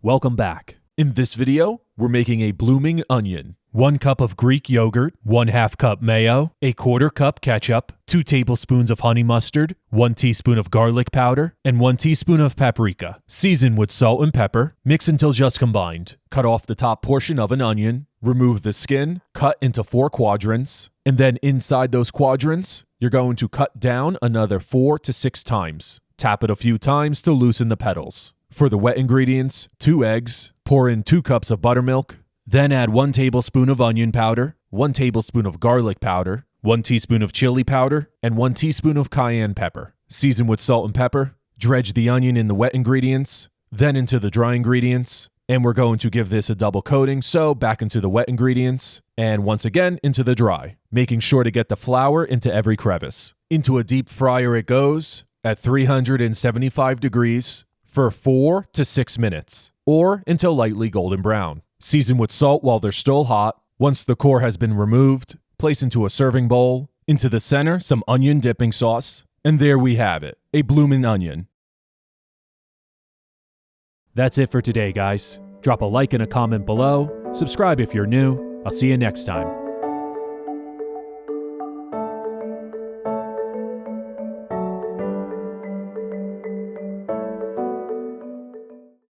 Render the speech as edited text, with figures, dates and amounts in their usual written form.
Welcome back. In this video, we're making a blooming onion. 1 cup of Greek yogurt, 1/2 cup mayo, a 1/4 cup ketchup, 2 tablespoons of honey mustard, 1 teaspoon of garlic powder, and 1 teaspoon of paprika. Season with salt and pepper, mix until just combined. Cut off the top portion of an onion, remove the skin, cut into 4 quadrants, and then inside those quadrants, you're going to cut down another 4 to 6 times. Tap it a few times to loosen the petals. For the wet ingredients, 2 eggs, pour in 2 cups of buttermilk, then add 1 tablespoon of onion powder, 1 tablespoon of garlic powder, 1 teaspoon of chili powder, and 1 teaspoon of cayenne pepper. Season with salt and pepper, dredge the onion in the wet ingredients, then into the dry ingredients, and we're going to give this a double coating, so back into the wet ingredients, and once again into the dry, making sure to get the flour into every crevice. Into a deep fryer it goes, at 375 degrees, for 4 to 6 minutes, or until lightly golden brown. Season with salt while they're still hot. Once the core has been removed, place into a serving bowl. Into the center, some onion dipping sauce. And there we have it, a bloomin' onion. That's it for today, guys. Drop a like and a comment below. Subscribe if you're new. I'll see you next time.